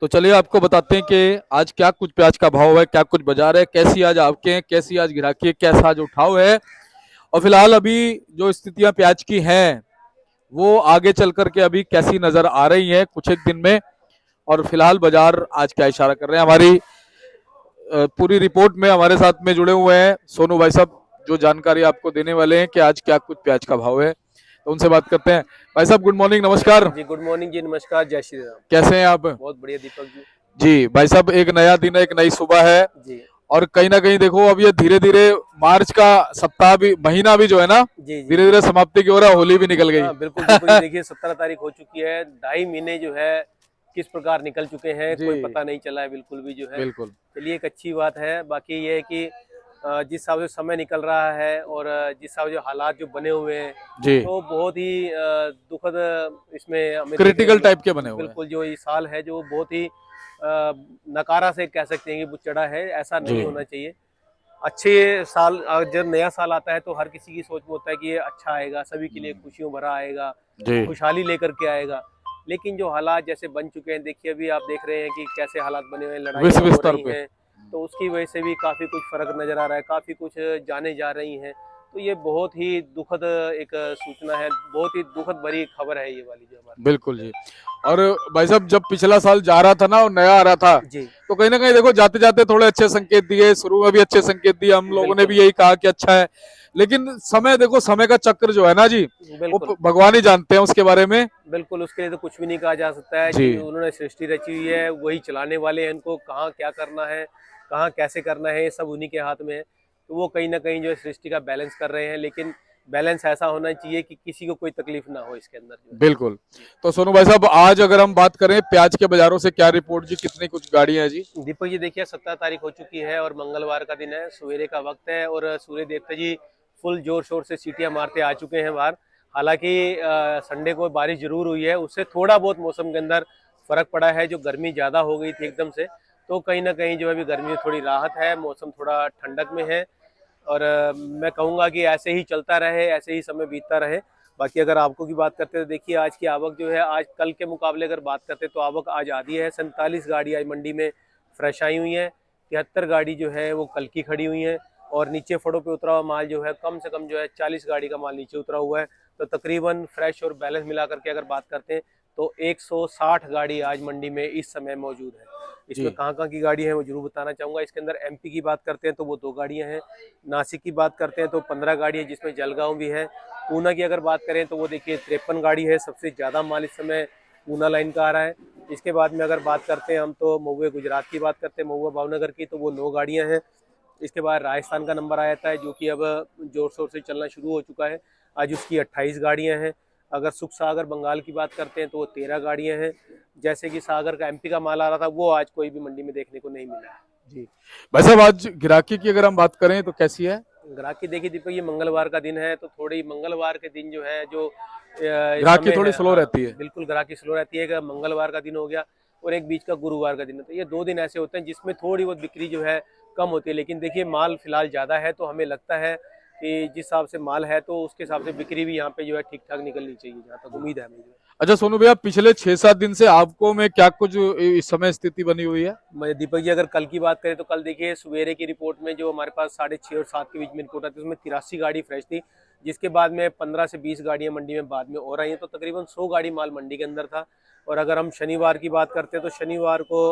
तो चलिए आपको बताते हैं कि आज क्या कुछ प्याज का भाव है, क्या कुछ बाजार है, कैसी आज आपके हैं, कैसी आज गिराकी है, कैसा आज उठाव है। और फिलहाल अभी जो स्थितियां प्याज की हैं वो आगे चल करके अभी कैसी नजर आ रही हैं कुछ एक दिन में। और फिलहाल बाजार आज क्या इशारा कर रहे हैं, हमारी पूरी रिपोर्ट में हमारे साथ में जुड़े हुए हैं सोनू भाई साहब, जो जानकारी आपको देने वाले हैं कि आज क्या कुछ प्याज का भाव है। तो उनसे बात करते हैं। भाई साहब गुड मॉर्निंग, नमस्कार। जी गुड मॉर्निंग जी, नमस्कार, जय श्री राम। कैसे हैं आप? बहुत बढ़िया दीपक जी। जी भाई साहब, एक नया दिन है, एक नई सुबह है। जी और कहीं ना कहीं देखो अब ये धीरे धीरे मार्च का सप्ताह भी, महीना भी जो है ना, जी जी धीरे जी। धीरे समाप्ति की ओर है, होली भी निकल गई। हाँ बिल्कुल दीपक जी, देखिए 17 तारीख हो चुकी है, 2.5 महीने जो है किस प्रकार निकल चुके हैं जी कोई पता नहीं चला है बिल्कुल भी जो है। बिल्कुल। चलिए एक अच्छी बात है। बाकी ये है कि जिस हिसाब से समय निकल रहा है और जिस हिसाब से जो हालात जो बने हुए हैं, जी तो बहुत ही दुखद इसमें हमें देखने को क्रिटिकल टाइप के बने हुए हैं। बिल्कुल जो ये साल है जो बहुत ही नकारा से कह सकते हैं कि वो चढ़ा है, ऐसा जी नहीं होना चाहिए। अच्छे साल जब नया साल आता है तो हर किसी की सोच में होता है कि ये अच्छा आएगा, सभी के लिए खुशियों भरा आएगा, जी खुशहाली लेकर के आएगा। लेकिन जो हालात जैसे बन चुके हैं, देखिए अभी आप देख रहे हैं कि कैसे हालात बने हुए हैं, लड़ाइयाँ विश्व हो स्तर रही पे। हैं, तो उसकी वजह से भी काफ़ी कुछ फर्क नज़र आ रहा है, काफ़ी कुछ जाने जा रही हैं। तो ये बहुत ही दुखद एक सूचना है, बहुत ही दुखद भरी खबर है ये वाली जो हमारे बिल्कुल जी। और भाई साहब जब पिछला साल जा रहा था ना और नया आ रहा था, जी तो कहीं ना कहीं देखो जाते जाते थोड़े अच्छे संकेत दिए, शुरू में भी अच्छे संकेत दिए, हम लोगों ने बिल्कुल भी यही कहा कि अच्छा है। लेकिन समय देखो, समय का चक्र जो है ना जी, वो बिल्कुल भगवान ही जानते हैं उसके बारे में। बिल्कुल, उसके लिए तो कुछ भी नहीं कहा जा सकता है। जी जी उन्होंने सृष्टि रची हुई है, वही चलाने वाले हैं, इनको कहाँ क्या करना है, कहाँ कैसे करना है, ये सब उन्हीं के हाथ में है। तो वो कहीं न कहीं जो है सृष्टि का बैलेंस कर रहे हैं, लेकिन बैलेंस ऐसा होना चाहिए कि किसी को कोई तकलीफ ना हो इसके अंदर जो है। बिल्कुल। जी। तो सोनू भाई साहब आज अगर हम बात करें प्याज के बाजारों से, क्या रिपोर्ट जी, कितनी कुछ गाड़ियां हैं जी? दीपक जी देखिए 17 तारीख हो चुकी है और मंगलवार का दिन है, सवेरे का वक्त है और सूर्य देवता जी फुल जोर शोर से सीटियां मारते आ चुके हैं बाहर। हालांकि संडे को बारिश जरूर हुई है, उससे थोड़ा बहुत मौसम के अंदर फर्क पड़ा है, जो गर्मी ज्यादा हो गई थी एकदम से। तो कहीं ना कहीं जो है अभी गर्मी में थोड़ी राहत है, मौसम थोड़ा ठंडक में है। और मैं कहूँगा कि ऐसे ही चलता रहे, ऐसे ही समय बीतता रहे। बाकी अगर आवकों की बात करते हैं तो देखिए आज की आवक जो है, आज कल के मुकाबले अगर बात करते हैं तो आवक आज आधी है। 47 गाड़ी आज मंडी में फ्रेश आई हुई हैं, 73 गाड़ी जो है वो कल की खड़ी हुई हैं। और नीचे फड़ों पे उतरा हुआ माल जो है कम से कम जो है 40 गाड़ी का माल नीचे उतरा हुआ है। तो तकरीबन फ्रेश और बैलेंस मिला करके अगर बात करते हैं तो 160 गाड़ी आज मंडी में इस समय मौजूद है। इसमें जी कहाँ कहाँ की गाड़ी है वो जरूर बताना चाहूँगा। इसके अंदर एमपी की बात करते हैं तो वो 2 गाड़ियाँ हैं, नासिक की बात करते हैं तो 15 गाड़ी है जिसमें जलगांव भी है। पूना की अगर बात करें तो वो देखिए 53 गाड़ी है, सबसे ज़्यादा माल इस समय पूना लाइन का आ रहा है। इसके बाद में अगर बात करते हैं हम तो महुए गुजरात की बात करते हैं, महुआ भावनगर की, तो वो 9 गाड़ियाँ हैं। इसके बाद राजस्थान का नंबर आ जाता है जो कि अब जोर शोर से चलना शुरू हो चुका है, आज उसकी 28 गाड़ियाँ हैं। अगर सुख सागर बंगाल की बात करते हैं तो वो 13 गाड़ियाँ हैं। जैसे कि सागर का एमपी का माल आ रहा था वो आज कोई भी मंडी में देखने को नहीं मिला है। जी। भाई साहब आज गिराकी की अगर हम बात करें तो कैसी है? ग्राहकी देखिए दीपक, ये मंगलवार का दिन है तो थोड़ी मंगलवार के दिन जो है जो ग्राहकी समय थोड़ी है, स्लो हाँ रहती है। बिल्कुल ग्राहकी स्लो रहती है कि मंगलवार का दिन हो गया और एक बीच का गुरुवार का दिन है, तो ये 2 दिन ऐसे होते हैं जिसमें थोड़ी बहुत बिक्री जो है कम होती है। लेकिन देखिए माल फिलहाल ज़्यादा है तो हमें लगता है कि जिस हिसाब से माल है तो उसके हिसाब से बिक्री भी यहाँ पे जो है ठीक ठाक निकलनी चाहिए, जहाँ तक उम्मीद है हमें जो है। अच्छा सोनू भैया, पिछले 6-7 दिन से आपको में क्या कुछ इस समय स्थिति बनी हुई है? मैं दीपक जी अगर कल की बात करें तो कल देखिए सवेरे की रिपोर्ट में जो हमारे पास 6:30 और 7 के बीच में रिपोर्ट आती है उसमें 83 गाड़ी फ्रेश थी, जिसके बाद में 15 से 20 गाड़ियां मंडी में बाद में और आई हैं, तो तकरीबन 100 गाड़ी माल मंडी के अंदर था। और अगर हम शनिवार की बात करते हैं तो शनिवार को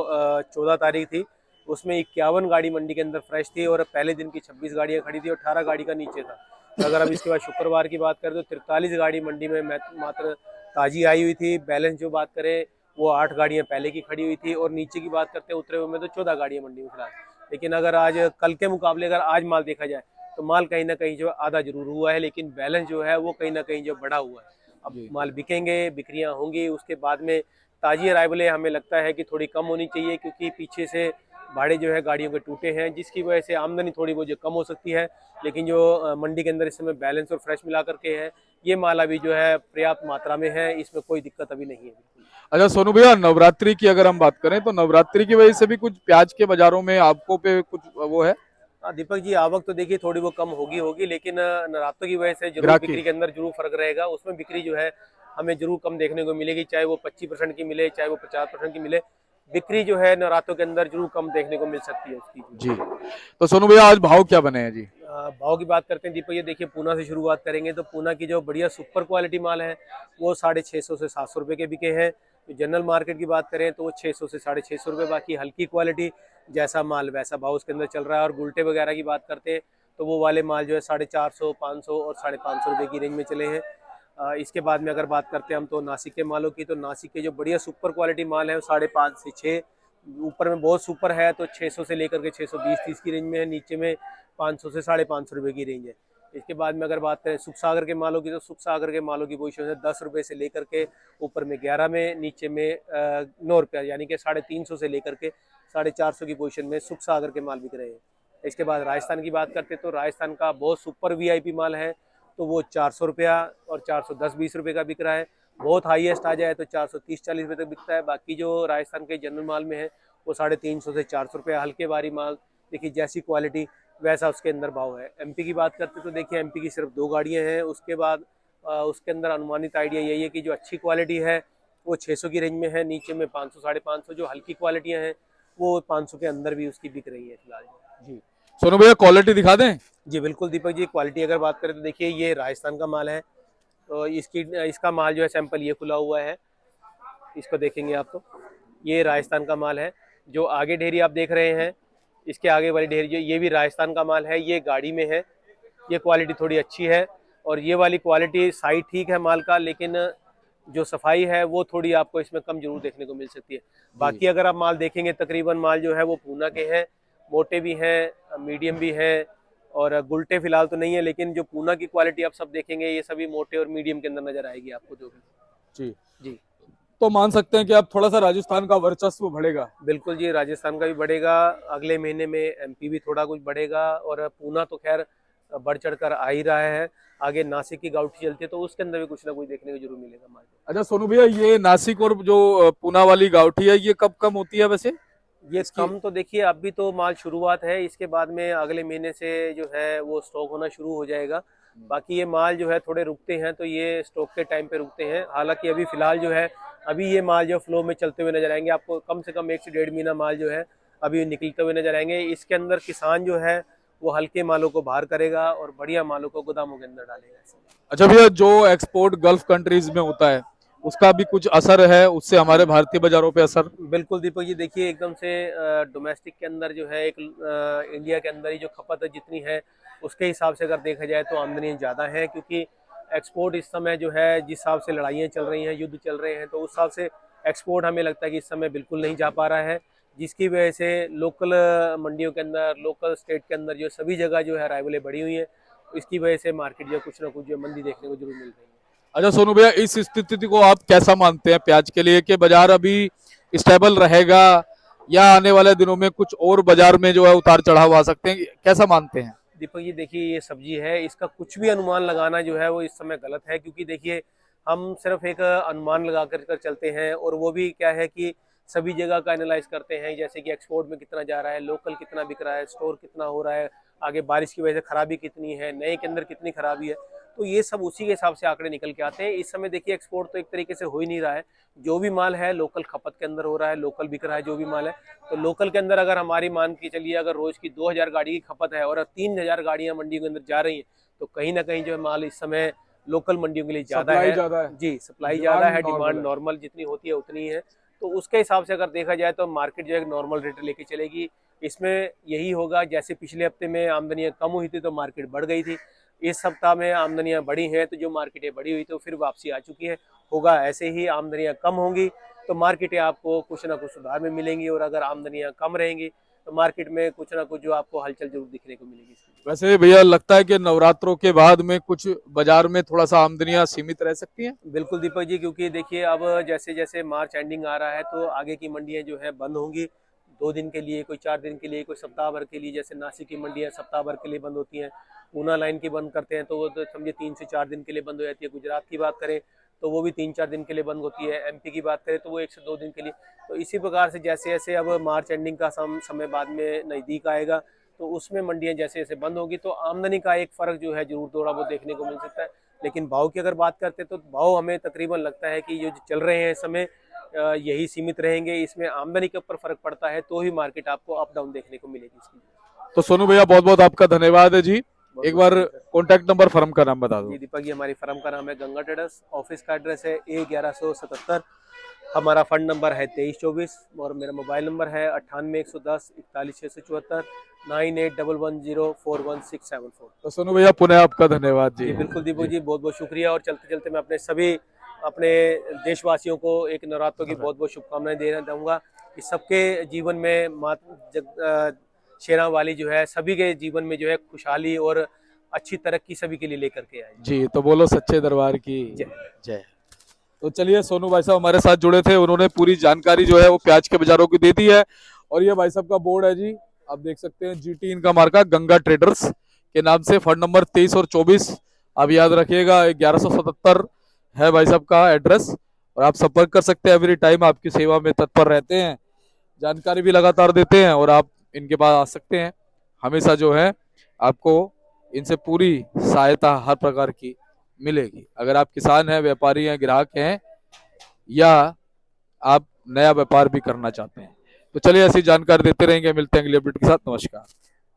14 तारीख थी, उसमें 51 गाड़ी मंडी के अंदर फ्रेश थी और पहले दिन की 26 गाड़ियाँ खड़ी थी और 18 गाड़ी का नीचे था। और अगर हम इसके बाद शुक्रवार की बात करें तो 43 गाड़ी मंडी में मात्र ताजी आई हुई थी। बैलेंस जो बात करें वो 8 गाड़ियां पहले की खड़ी हुई थी और नीचे की बात करते हैं उतरे हुए में तो 14 गाड़ियां मंडी में फिलहाल। लेकिन अगर आज कल के मुकाबले अगर आज माल देखा जाए तो माल कहीं ना कहीं जो आधा जरूर हुआ है, लेकिन बैलेंस जो है वो कहीं ना कहीं जो बढ़ा हुआ है। अब जी माल बिकेंगे, बिक्रियां होंगी, उसके बाद में ताजी अराइवलें हमें लगता है कि थोड़ी कम होनी चाहिए, क्योंकि पीछे से भाड़े जो है गाड़ियों के टूटे हैं, जिसकी वजह से आमदनी थोड़ी बहुत जो कम हो सकती है। लेकिन जो मंडी के अंदर इस समय बैलेंस और फ्रेश मिला करके है, ये माल अभी जो है पर्याप्त मात्रा में है, इसमें कोई दिक्कत अभी नहीं है बिल्कुल। अच्छा सोनू भैया, नवरात्रि की अगर हम बात करें तो नवरात्रि की वजह से भी कुछ प्याज के बाजारों में आपको पे कुछ वो है? हाँ दीपक जी, आवक तो देखिए थोड़ी वो कम होगी होगी, लेकिन नवरात्रों की वजह से जरूर ग्राहकी। बिक्री के अंदर जरूर फर्क रहेगा। उसमें बिक्री जो है हमें जरूर कम देखने को मिलेगी, चाहे वो 25% की मिले चाहे वो 50% की मिले। बिक्री जो है नवरात्रों के अंदर जरूर कम देखने को मिल सकती है उसकी। जी। तो सोनू भैया आज भाव क्या बने हैं जी? भाव की बात करते हैं दीपक, ये देखिए पूना से शुरुआत करेंगे तो पूना की जो बढ़िया सुपर क्वालिटी माल है वो 650 से 700 रुपये के बिके हैं। तो जनरल मार्केट की बात करें तो वो 600 से 650 रुपये, बाकी हल्की क्वालिटी जैसा माल वैसा भाव उसके अंदर चल रहा है। और गुलटे वगैरह की बात करते हैं तो वो वाले माल जो है 450, 500 और 550 रुपये की रेंज में चले हैं। इसके बाद में अगर बात करते हैं हम तो नासिक के मालों की, तो नासिक के जो बढ़िया सुपर क्वालिटी माल है वो 5.5 से 6, ऊपर में बहुत सुपर है तो 600 से लेकर के 620-30 की रेंज में है, नीचे में 500 से 550 रुपये की रेंज है। इसके बाद में अगर बात करें सुख सागर के मालों की, तो सुख सागर के मालों की पोजीशन है 10 रुपये से लेकर के ऊपर में 11 में, नीचे में 9 रुपया, यानी कि 350 से लेकर के 450 की पोजीशन में सुख सागर के माल बिक रहे हैं। इसके बाद राजस्थान की बात करते हैं तो राजस्थान का बहुत सुपर वीआईपी माल है तो वो 400 रुपया और 410-20 रुपये का बिक रहा है। बहुत हाईएस्ट आ जाए तो 430-40 रुपये तक बिकता है। बाकी जो राजस्थान के जनरल माल में है वो 350 से 400 रुपये। हल्के भारी माल देखिए जैसी क्वालिटी वैसा उसके अंदर भाव है। एमपी की बात करते तो देखिए एमपी की सिर्फ 2 गाड़ियाँ हैं। उसके बाद उसके अंदर अनुमानित आइडिया यही है कि जो अच्छी क्वालिटी है वो 600 की रेंज में है, नीचे में 500, 550। जो हल्की क्वालिटियाँ हैं वो 500 के अंदर भी उसकी बिक रही है फिलहाल जी। सोनू भैया क्वालिटी दिखा दें? जी बिल्कुल दीपक जी, क्वालिटी अगर बात करें तो देखिए ये राजस्थान का माल है तो इसका माल जो है सैंपल ये खुला हुआ है, इसको देखेंगे आप तो ये राजस्थान का माल है। जो आगे ढेरी आप देख रहे हैं इसके आगे वाली ढेरी जो ये भी राजस्थान का माल है, ये गाड़ी में है, ये क्वालिटी थोड़ी अच्छी है। और ये वाली क्वालिटी साइज ठीक है माल का, लेकिन जो सफाई है वो थोड़ी आपको इसमें कम जरूर देखने को मिल सकती है। बाकी अगर आप माल देखेंगे तकरीबन माल जो है वो पूना के हैं, मोटे भी हैं, मीडियम भी हैं और गुलटे फिलहाल तो नहीं है, लेकिन जो पूना की क्वालिटी आप सब देखेंगे ये सभी मोटे और मीडियम के अंदर नजर आएगी आपको जो भी। जी जी तो मान सकते हैं कि अब थोड़ा सा राजस्थान का वर्चस्व बढ़ेगा। बिल्कुल जी, राजस्थान का भी बढ़ेगा, अगले महीने में एमपी भी थोड़ा कुछ बढ़ेगा और पूना तो खैर बढ़ चढ़ कर आ ही रहा है। आगे नासिक की गाउठी चलती है तो उसके अंदर भी कुछ ना कुछ देखने को जरूर मिलेगा मार्केट। अच्छा सोनू भैया, ये नासिक और जो पूना वाली गाउठी है ये कब कम होती है वैसे? ये इसकी कम तो देखिए अभी तो माल शुरुआत है, इसके बाद में अगले महीने से जो है वो स्टॉक होना शुरू हो जाएगा। बाकी ये माल जो है थोड़े रुकते हैं तो ये स्टॉक के टाइम पे रुकते हैं। हालांकि अभी फिलहाल जो है अभी ये माल जो फ्लो में चलते हुए नजर आएंगे आपको, कम से कम 1 से 1.5 महीना माल जो है अभी निकलते हुए नजर आएंगे। इसके अंदर किसान जो है वो हल्के मालों को बाहर करेगा और बढ़िया मालों को गोदामों के अंदर डालेगा। अच्छा भैया, जो एक्सपोर्ट गल्फ कंट्रीज में होता है उसका भी कुछ असर है, उससे हमारे भारतीय बाजारों पे असर? बिल्कुल दीपक जी, देखिए एकदम से डोमेस्टिक के अंदर जो है एक इंडिया के अंदर ही जो खपत जितनी है उसके हिसाब से अगर देखा जाए तो आमदनी ज़्यादा है, क्योंकि एक्सपोर्ट इस समय जो है जिस हिसाब से लड़ाइयाँ चल रही हैं, युद्ध चल रहे हैं, तो उस हिसाब से एक्सपोर्ट हमें लगता है कि इस समय बिल्कुल नहीं जा पा रहा है, जिसकी वजह से लोकल मंडियों के अंदर, लोकल स्टेट के अंदर जो सभी जगह जो है अराइवलें बढ़ी हुई हैं, इसकी वजह से मार्केट जो कुछ ना कुछ जो मंदी देखने को जरूर मिल रही है। अच्छा सोनू भैया, इस स्थिति को आप कैसा मानते हैं प्याज के लिए, कि बाजार अभी स्टेबल रहेगा या आने वाले दिनों में कुछ और बाजार में जो है उतार चढ़ाव आ सकते हैं, कैसा मानते हैं? दीपक जी देखिए, ये सब्जी है, इसका कुछ भी अनुमान लगाना जो है वो इस समय गलत है, क्योंकि देखिए हम सिर्फ एक अनुमान लगा कर चलते हैं और वो भी क्या है कि सभी जगह का एनालाइज करते हैं, जैसे कि एक्सपोर्ट में कितना जा रहा है, लोकल कितना बिक रहा है, स्टोर कितना हो रहा है, आगे बारिश की वजह से खराबी कितनी है, नए के अंदर कितनी खराबी है, तो ये सब उसी के हिसाब से आंकड़े निकल के आते हैं। इस समय देखिए एक्सपोर्ट तो एक तरीके से हो ही नहीं रहा है, जो भी माल है लोकल खपत के अंदर हो रहा है, लोकल बिक रहा है जो भी माल है। तो लोकल के अंदर अगर हमारी मान के चलिए अगर रोज की 2000 गाड़ी की खपत है और 3000 गाड़ियां मंडियों के अंदर जा रही हैं, तो कहीं ना कहीं जो है माल इस समय लोकल मंडियों के लिए ज्यादा है। जी, सप्लाई ज्यादा है, डिमांड नॉर्मल जितनी होती है उतनी है, तो उसके हिसाब से अगर देखा जाए तो मार्केट जो है नॉर्मल रेट लेके चलेगी। इसमें यही होगा, जैसे पिछले हफ्ते में आमदनियां कम हुई थी तो मार्केट बढ़ गई थी, इस सप्ताह में आमदनियां बढ़ी हैं तो जो मार्केटें बढ़ी हुई तो फिर वापसी आ चुकी है। होगा ऐसे ही, आमदनियां कम होंगी तो मार्केटें आपको कुछ ना कुछ सुधार में मिलेंगी, और अगर आमदनियां कम रहेंगी तो मार्केट में कुछ ना कुछ जो आपको हलचल जरूर दिखने को मिलेगी। वैसे भैया लगता है कि नवरात्रों के बाद में कुछ बाजार में थोड़ा सा आमदनियां सीमित रह सकती हैं? बिल्कुल दीपक जी, क्योंकि देखिए अब जैसे जैसे मार्च एंडिंग आ रहा है तो आगे की मंडियां जो है बंद होंगी, 2 दिन के लिए, कोई 4 दिन के लिए, कोई सप्ताह भर के लिए। जैसे नासिक की मंडियां सप्ताह भर के लिए बंद होती हैं, पूना लाइन की बंद करते हैं तो वो तो समझिए 3 से 4 दिन के लिए बंद हो जाती है। गुजरात की बात करें तो वो भी 3-4 दिन के लिए बंद होती है। एमपी की बात करें तो वो 1 से 2 दिन के लिए। तो इसी प्रकार से जैसे जैसे अब मार्च एंडिंग का समय बाद में नज़दीक आएगा तो उसमें मंडियां जैसे जैसे बंद होगी तो आमदनी का एक फ़र्क जो है जरूर थोड़ा बहुत देखने को मिल सकता है। लेकिन भाव की अगर बात करते हैं तो भाव हमें तकरीबन लगता है कि ये जो चल रहे हैं इस समय यही सीमित रहेंगे, इसमें आमदनी के ऊपर फर्क पड़ता है तो ही मार्केट आपको अप डाउन देखने को मिलेगी इसकी। तो सोनू भैया बहुत बहुत आपका धन्यवाद है जी। बहुत एक बहुत बार शुक्रिया सर। कॉन्टैक्ट नंबर फर्म का नाम बता दो। जी दीपक जी, हमारी फर्म का नाम है गंगा ट्रेडर्स, ऑफिस का एड्रेस है A1177, हमारा फंड नंबर है 2324 और मेरा मोबाइल नंबर है 98 110 41 674, 9811041674। तो सोनू भैया पुनः आपका धन्यवाद जी। जी बिल्कुल दीपक जी, बहुत बहुत शुक्रिया। और चलते चलते मैं अपने सभी अपने देशवासियों को एक नवरात्रों की बहुत बहुत शुभकामनाएं देना चाहूँगा कि सबके जीवन में शेरा वाली जो है सभी के जीवन में जो है खुशहाली और अच्छी तरक्की सभी के लिए लेकर के आए। जी तो बोलो सच्चे दरबार की जय। जय। तो चलिए सोनू भाई साहब हमारे साथ जुड़े थे, उन्होंने पूरी जानकारी जो है वो प्याज के बाजारों की दे दी है। और ये भाई साहब का बोर्ड है जी, आप देख सकते हैं GT इनका मार्का गंगा ट्रेडर्स के नाम से, फंड नंबर 23 और 24 आप याद रखिएगा। 1177 है भाई साहब का एड्रेस और आप संपर्क कर सकते हैं। एवरी टाइम आपकी सेवा में तत्पर रहते हैं, जानकारी भी लगातार देते हैं और आप इनके पास आ सकते हैं। हमेशा जो है आपको इनसे पूरी सहायता हर प्रकार की मिलेगी। अगर आप किसान हैं, व्यापारी हैं, ग्राहक हैं या आप नया व्यापार भी करना चाहते हैं तो चलिए ऐसी जानकारी देते रहेंगे। मिलते हैं अगली अपडेट के साथ। नमस्कार।